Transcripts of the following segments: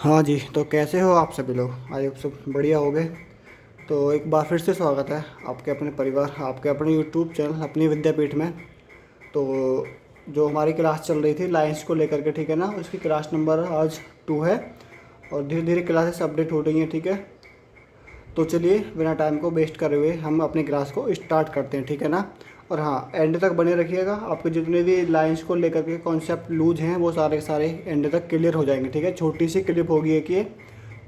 हाँ जी, तो कैसे हो आप सभी लोग? आई होप सब बढ़िया हो गए। तो एक बार फिर से स्वागत है आपके अपने परिवार, आपके अपने यूट्यूब चैनल अपनी विद्यापीठ में। तो जो हमारी क्लास चल रही थी लाइंस को लेकर के, ठीक है ना, उसकी क्लास नंबर आज 2 है और धीरे धीरे क्लासेस अपडेट हो रही हैं, ठीक है। तो चलिए बिना टाइम को वेस्ट करे हुए हम अपनी क्लास को स्टार्ट करते हैं, ठीक है ना। और हाँ, एंड तक बने रखिएगा, आपके जितने भी लाइंस को लेकर के कॉन्सेप्ट लूज हैं वो सारे के सारे एंड तक क्लियर हो जाएंगे, ठीक है। छोटी सी क्लिप होगी एक, ये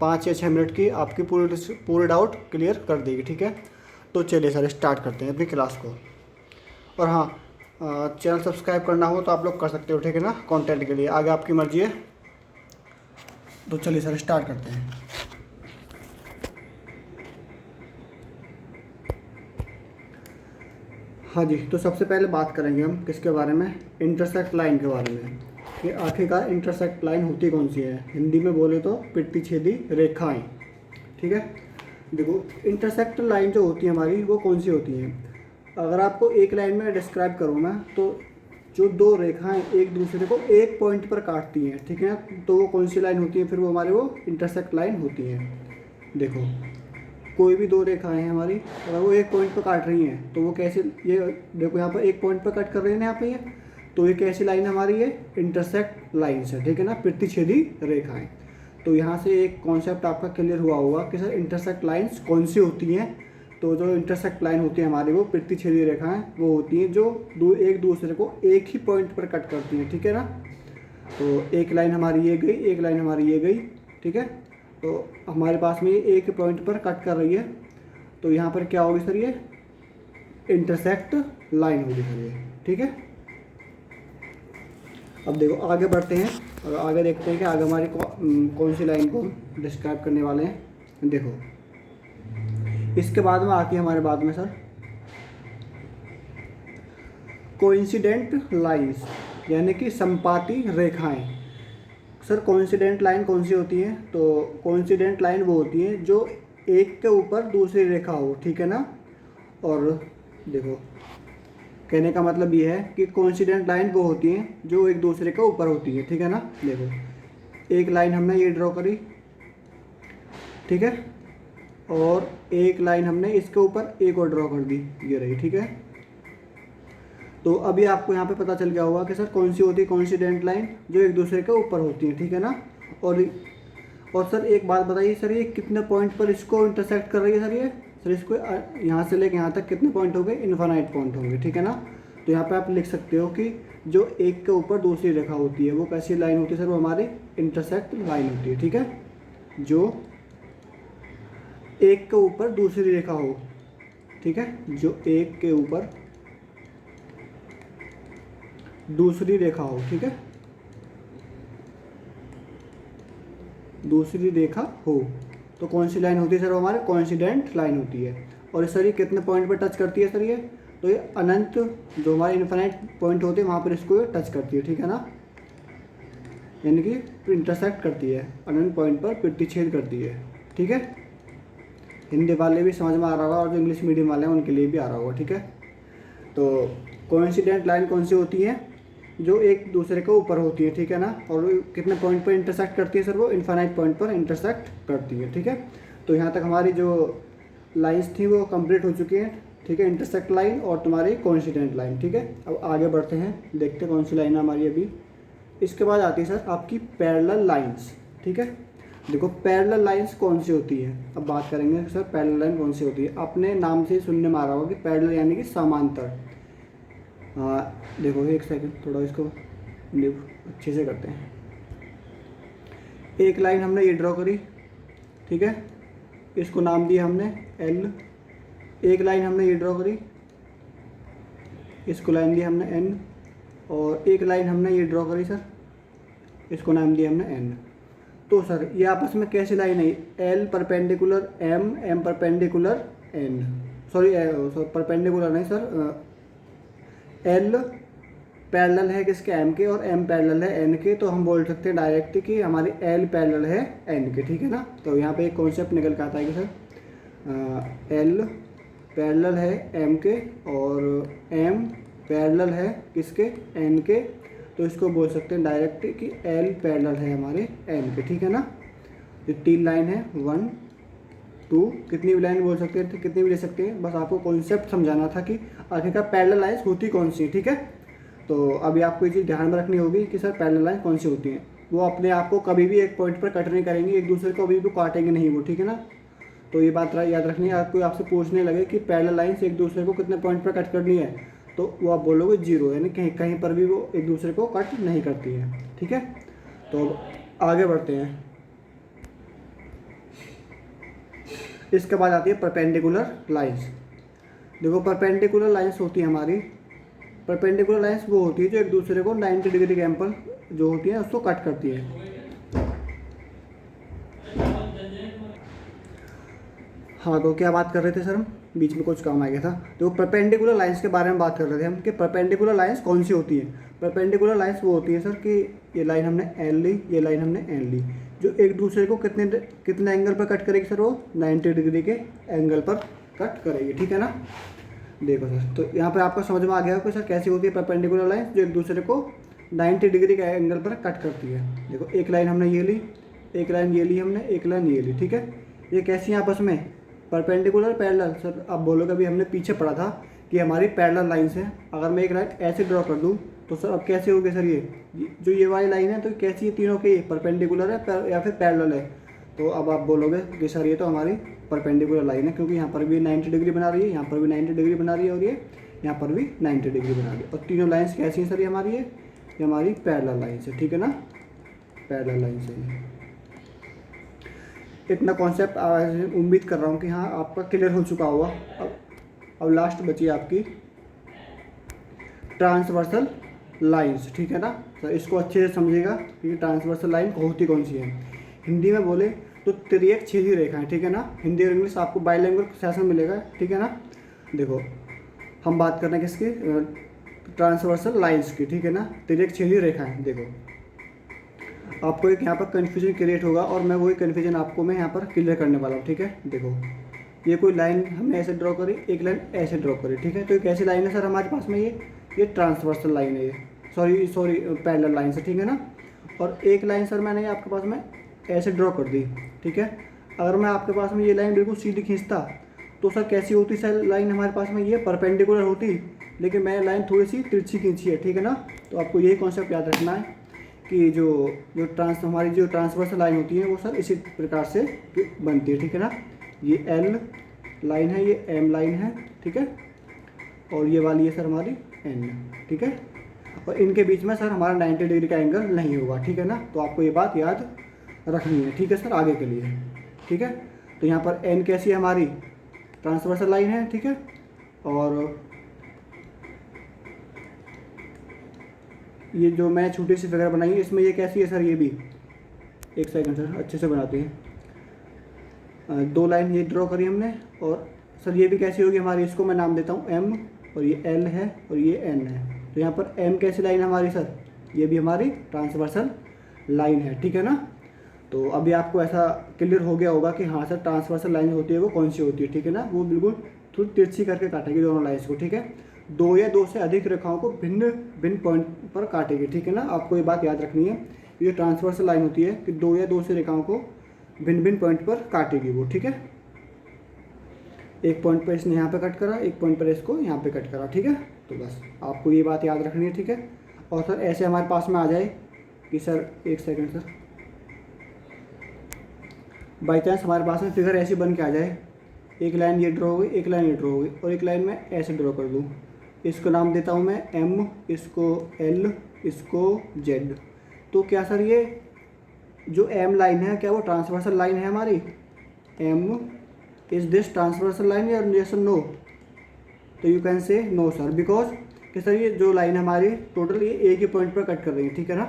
5 या 6 मिनट की, आपकी पूरे डाउट क्लियर कर देगी, ठीक है। तो चलिए सर स्टार्ट करते हैं अपनी क्लास को। और हाँ, चैनल सब्सक्राइब करना हो तो आप लोग कर सकते हो, ठीक है ना, कंटेंट के लिए। आगे आपकी मर्जी है। तो चलिए सर स्टार्ट करते हैं। हाँ जी, तो सबसे पहले बात करेंगे हम किसके बारे में, इंटरसेक्ट लाइन के बारे में, कि आखिरकार इंटरसेक्ट लाइन होती कौन सी है। हिंदी में बोले तो पिट्टी छेदी रेखाएं, ठीक है। देखो, इंटरसेक्ट लाइन जो होती है हमारी वो कौन सी होती है। अगर आपको एक लाइन में डिस्क्राइब करूँ मैं, तो जो दो रेखाएं एक दूसरे को एक पॉइंट पर काटती हैं, ठीक है, तो वो कौन सी लाइन होती है, फिर वो हमारी वो इंटरसेक्ट लाइन होती है। देखो, कोई भी दो रेखाएं हैं हमारी, अगर वो एक पॉइंट पर काट रही हैं तो वो कैसे, ये देखो यहाँ पर एक पॉइंट पर कट कर रही है ना यहाँ पे ये, तो ये कैसी लाइन हमारी है, इंटरसेक्ट लाइन्स है, ठीक है ना, प्रतिच्छेदी रेखाएं। तो यहाँ से एक कॉन्सेप्ट आपका क्लियर हुआ होगा कि सर इंटरसेक्ट लाइन्स कौन सी होती हैं। तो जो इंटरसेक्ट लाइन होती है हमारी वो प्रतिच्छेदी रेखाएं वो होती हैं जो एक दूसरे को एक ही पॉइंट पर कट करती हैं, ठीक है ना। तो एक लाइन हमारी ये गई, एक लाइन हमारी ये गई, ठीक है। तो हमारे पास में ये एक पॉइंट पर कट कर रही है, तो यहाँ पर क्या होगी सर, ये इंटरसेक्ट लाइन होगी सर ये, ठीक है। अब देखो आगे बढ़ते हैं और आगे देखते हैं कि आगे हमारी कौन सी लाइन को डिस्क्राइब करने वाले हैं। देखो, इसके बाद में आती है हमारे बाद में सर कोइंसिडेंट लाइंस, यानी कि संपाती रेखाएं। सर कोइंसिडेंट लाइन कौन सी होती है, तो कोइंसिडेंट लाइन वो होती है जो एक के ऊपर दूसरी रेखा हो, ठीक है ना। और देखो, कहने का मतलब ये है कि कोइंसिडेंट लाइन वो होती हैं जो एक दूसरे के ऊपर होती है, ठीक है ना। देखो, एक लाइन हमने ये ड्रॉ करी, ठीक है, और एक लाइन हमने इसके ऊपर एक और ड्रॉ कर दी, ये रही, ठीक है। तो अभी आपको यहाँ पे पता चल गया होगा कि सर कौन सी होती है कोइंसिडेंट लाइन, जो एक दूसरे के ऊपर होती है, ठीक है ना। और सर एक बात बताइए सर, ये कितने पॉइंट पर इसको इंटरसेक्ट कर रही है सर ये, सर इसको यहाँ से लेके यहाँ तक कितने पॉइंट होंगे, इनफाइनाइट पॉइंट होंगे, ठीक है ना। तो यहाँ पे आप लिख सकते हो कि जो एक के ऊपर दूसरी रेखा होती है वो कैसी लाइन होती है सर, वो हमारी इंटरसेक्ट लाइन होती है, ठीक है। जो एक के ऊपर दूसरी रेखा हो, ठीक है, जो एक के ऊपर दूसरी रेखा हो, ठीक है, दूसरी रेखा हो, तो कौन सी लाइन होती है सर, वो हमारे कोइंसिडेंट लाइन होती है। और सर ये कितने पॉइंट पर टच करती है सर ये, तो ये अनंत जो हमारे इनफाइनाइट पॉइंट होते हैं वहाँ पर इसको ये टच करती है, ठीक है ना, यानी कि इंटरसेक्ट करती है, अनंत पॉइंट पर प्रतिच्छेद करती है, ठीक है। हिंदी वाले भी समझ में आ रहा होगा और जो इंग्लिश मीडियम वाले हैं उनके लिए भी आ रहा होगा, ठीक है। तो कोइंसिडेंट लाइन कौन सी होती है, जो एक दूसरे के ऊपर होती है, ठीक है ना, और कितने पॉइंट पर इंटरसेक्ट करती है सर, वो इनफाइनाइट पॉइंट पर इंटरसेक्ट करती है, ठीक है। तो यहाँ तक हमारी जो लाइंस थी वो कंप्लीट हो चुकी हैं, ठीक है, इंटरसेक्ट लाइन और तुम्हारी कोइंसिडेंट लाइन, ठीक है। अब आगे बढ़ते हैं, देखते हैं कौन सी लाइन है हमारी अभी। इसके बाद आती है सर आपकी पैरेलल लाइन्स, ठीक है। देखो, पैरेलल लाइन्स कौन सी होती है, अब बात करेंगे सर पैरेलल लाइन कौन सी होती है। अपने नाम से सुनने में आ रहा होगा कि पैरेलल यानी कि समांतर। देखो एक सेकंड, थोड़ा इसको अच्छे से करते हैं। एक लाइन हमने ये ड्रॉ करी, ठीक है, इसको नाम दिया हमने एल। एक लाइन हमने ये ड्रॉ करी, इसको लाइन दिया हमने एन। और एक लाइन हमने ये ड्रॉ करी सर, इसको नाम दिया हमने एन। तो सर ये आपस में कैसी लाइन है, L perpendicular M, M perpendicular N, sorry perpendicular नहीं सर, एल पैरेलल है किसके, एम के, और एम पैरेलल है एन के। तो हम बोल सकते हैं डायरेक्ट कि हमारी एल पैरेलल है एन के, ठीक है ना। तो यहाँ पे एक कॉन्सेप्ट निकल के आता है कि सर एल पैरेलल है एम के और एम पैरेलल है किसके, एन के। तो इसको बोल सकते हैं डायरेक्ट कि एल पैरेलल है हमारे एन के, ठीक है ना। ये 3 लाइन है, 1 2, कितनी भी लाइन बोल सकते हैं, कितनी भी ले सकते हैं, बस आपको कॉन्सेप्ट समझाना था कि आखिरकार पैरेलल लाइन्स होती कौन सी है। ठीक है, तो अभी आपको ये चीज़ ध्यान में रखनी होगी कि सर पैरेलल लाइन कौन सी होती हैं। वो अपने आप को कभी भी एक पॉइंट पर कट नहीं करेंगे, एक दूसरे को कभी भी काटेंगे नहीं वो, ठीक है ना। तो ये बात याद रखनी है। अगर कोई आपसे पूछने लगे कि पैरेलल लाइन्स एक दूसरे को कितने पॉइंट पर कट करनी है, तो वो आप बोलोगे 0, यानी कहीं कहीं पर भी वो एक दूसरे को कट नहीं करती है। ठीक है, तो आगे बढ़ते हैं। इसके बाद आती है परपेंडिकुलर लाइंस। देखो परपेंडिकुलर लाइंस होती है हमारी, परपेंडिकुलर लाइंस वो होती है जो एक दूसरे को 90 डिग्री के एंगल जो होती है उसको कट करती है। हाँ, तो क्या बात कर रहे थे सर हम, बीच में कुछ काम आ गया था। तो परपेंडिकुलर लाइंस के बारे में बात कर रहे थे हम कि परपेंडिकुलर लाइंस कौन सी होती है। परपेंडिकुलर लाइंस वो होती है सर कि ये लाइन हमने एल ली, ये लाइन हमने एन ली, जो एक दूसरे को कितने एंगल पर कट करेगी सर, वो 90 डिग्री के एंगल पर कट करेगी। ठीक है ना। देखो सर, तो यहाँ पर आपको समझ में आ गया कि सर कैसी होती है परपेंडिकुलर लाइन जो एक दूसरे को 90 डिग्री के एंगल पर कट करती है। देखो एक लाइन हमने ये ली, एक लाइन ये ली हमने, एक लाइन ये ली। ठीक है, ये कैसी है आपस में, परपेंडिकुलर पैरेलल। सर आप बोलोगे अभी हमने पीछे पढ़ा था कि हमारी पैरेलल लाइंस है। अगर मैं एक लाइन ऐसे ड्रॉ कर दूँ तो सर अब कैसे होगी सर, ये जो ये वाली लाइन है तो कैसी है, तीनों की परपेंडिकुलर है या फिर पैरेलल है। तो अब आप बोलोगे कि सर ये तो हमारी परपेंडिकुलर लाइन है, क्योंकि यहाँ पर भी 90 डिग्री बना रही है, यहाँ पर भी 90 डिग्री बना रही है और ये यहाँ पर भी 90 डिग्री बना रही है। और तीनों लाइन्स कैसी हैं सर, ये हमारी पैरेलल लाइन्स है। ठीक है ना, पैरेलल लाइन्स है। इतना कॉन्सेप्ट उम्मीद कर रहा हूँ कि हाँ आपका क्लियर हो चुका होगा। अब लास्ट बची आपकी ट्रांसवर्सल लाइंस। ठीक है ना सर, इसको अच्छे से समझिएगा कि ट्रांसवर्सल लाइन होती कौन सी है। हिंदी में बोले तो तिर्यक छेदी रेखाएं। ठीक है ना, हिंदी और इंग्लिश आपको बाइलिंगुअल सेशन मिलेगा। ठीक है ना, देखो हम बात कर रहे हैं किसकी, ट्रांसवर्सल लाइंस की। ठीक है ना, तिर्यक छेदी रेखाएं। देखो आपको एक यहाँ पर कन्फ्यूजन क्रिएट होगा और मैं वही कन्फ्यूजन आपको मैं यहाँ पर क्लियर करने वाला हूँ। ठीक है, देखो ये कोई लाइन हमने ऐसे ड्रॉ करी, एक लाइन ऐसे ड्रॉ करी। ठीक है, तो एक ऐसी लाइन है सर हमारे पास में, ये ट्रांसवर्सल लाइन है, ये सॉरी पैरेलल लाइन से। ठीक है ना, और एक लाइन सर मैंने आपके पास में ऐसे ड्रॉ कर दी। ठीक है, अगर मैं आपके पास में ये लाइन बिल्कुल सीधी खींचता तो सर कैसी होती सर लाइन हमारे पास में, ये परपेंडिकुलर होती, लेकिन मैंने लाइन थोड़ी सी तिरछी खींची है। ठीक है ना, तो आपको यही कॉन्सेप्ट याद रखना है कि जो हमारी जो ट्रांसवर्सल लाइन होती है वो सर इसी प्रकार से बनती है। ठीक है ना, ये एल लाइन है, ये एम लाइन है। ठीक है, और ये वाली है सर हमारी एन। ठीक है, और इनके बीच में सर हमारा 90 डिग्री का एंगल नहीं होगा। ठीक है ना, तो आपको ये बात याद रखनी है। ठीक है सर, आगे के लिए। ठीक है, तो यहाँ पर एन कैसी है, हमारी ट्रांसवर्सल लाइन है। ठीक है, और ये जो मैं छोटी सी फिगर बनाई है इसमें ये कैसी है सर, ये भी एक सेकंड सर अच्छे से बनाते हैं। 2 लाइन ये ड्रॉ करी हमने, और सर ये भी कैसी होगी हमारी, इसको मैं नाम देता हूँ एम, और ये एल है और ये एन है। तो यहाँ पर एम कैसी लाइन है हमारी सर, ये भी हमारी ट्रांसवर्सल लाइन है। ठीक है ना, तो अभी आपको ऐसा क्लियर हो गया होगा कि हाँ सर ट्रांसवर्सल लाइन होती है वो कौन सी होती है। ठीक है ना, वो बिल्कुल थोड़ी तिरछी करके काटेगी दोनों लाइन्स को। ठीक है, 2 या 2 से अधिक रेखाओं को भिन्न भिन्न पॉइंट पर काटेगी। ठीक है ना, आपको ये बात याद रखनी है, ये ट्रांसवर्सल लाइन होती है कि 2 या 2 से रेखाओं को भिन्न भिन्न पॉइंट पर काटेगी वो। ठीक है, एक पॉइंट पर इसने यहाँ पे कट करा, एक पॉइंट पर इसको यहाँ पे कट करा। ठीक है, तो बस आपको ये बात याद रखनी है। ठीक है, और सर ऐसे हमारे पास में आ जाए कि सर एक सेकंड सर, बाई चांस हमारे पास में फिगर ऐसी बन के आ जाए, एक लाइन ये ड्रॉ हो गई, एक लाइन ये ड्रॉ हो गई, और एक लाइन मैं ऐसे ड्रॉ कर दूँ, इसको नाम देता हूँ मैं एम, इसको एल, इसको जेड। तो क्या सर ये जो एम लाइन है क्या वो ट्रांसवर्सल लाइन है हमारी, M is this transversal line या यस और नो, तो you can say no sir, because कि सर ये जो लाइन हमारी टोटल ये एक ही पॉइंट पर कट कर रही है। ठीक है ना,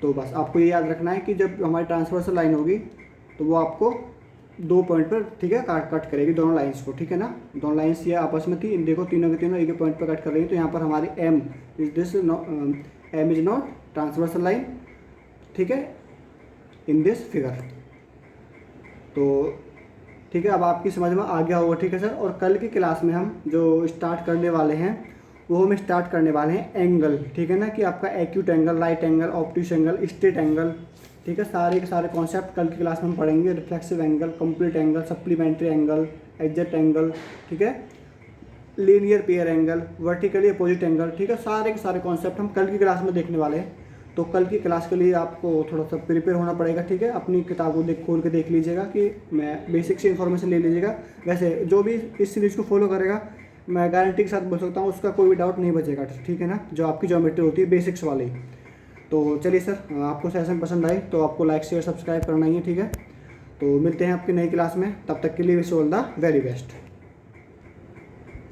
तो बस आपको ये याद रखना है कि जब हमारी ट्रांसवर्सल लाइन होगी तो वो आपको 2 पॉइंट पर, ठीक है, कट करेगी दोनों लाइंस को। ठीक है ना, दोनों लाइंस ये आपस में थी, देखो तीनों के तीनों एक ही पॉइंट पर कट कर रही है। तो यहाँ पर हमारी M is this, M is not transversal line. ठीक है, इन दिस फिगर। तो ठीक है, अब आपकी समझ में आ गया होगा। ठीक है सर, और कल की क्लास में हम जो स्टार्ट करने वाले हैं वो हम स्टार्ट करने वाले हैं एंगल। ठीक है ना, कि आपका acute angle, right angle, obtuse angle, straight angle. ठीक है। सारे के सारे कॉन्सेप्ट कल की क्लास में हम पढ़ेंगे। Reflexive angle, complete angle, supplementary angle, exact angle, ठीक है, linear pair angle, vertically opposite angle, ठीक है। सारे के सारे कॉन्सेप्ट हम कल की क्लास में देखने वाले हैं। तो कल की क्लास के लिए आपको थोड़ा सा प्रिपेयर होना पड़ेगा, ठीक है। अपनी किताब को खोल के देख लीजिएगा कि मैं बेसिक से इन्फॉर्मेशन ले लीजिएगा। वैसे जो भी इस सीरीज़ को फॉलो करेगा, मैं गारंटी के साथ बोल सकता हूँ उसका कोई भी डाउट नहीं बचेगा, ठीक है ना, जो आपकी ज्योमेट्री होती है बेसिक्स वाली। तो चलिए सर, आपको सेशन पसंद आई तो आपको लाइक शेयर सब्सक्राइब करना ही है, ठीक है। तो मिलते हैं आपकी नई क्लास में, तब तक के लिए wish all the very best.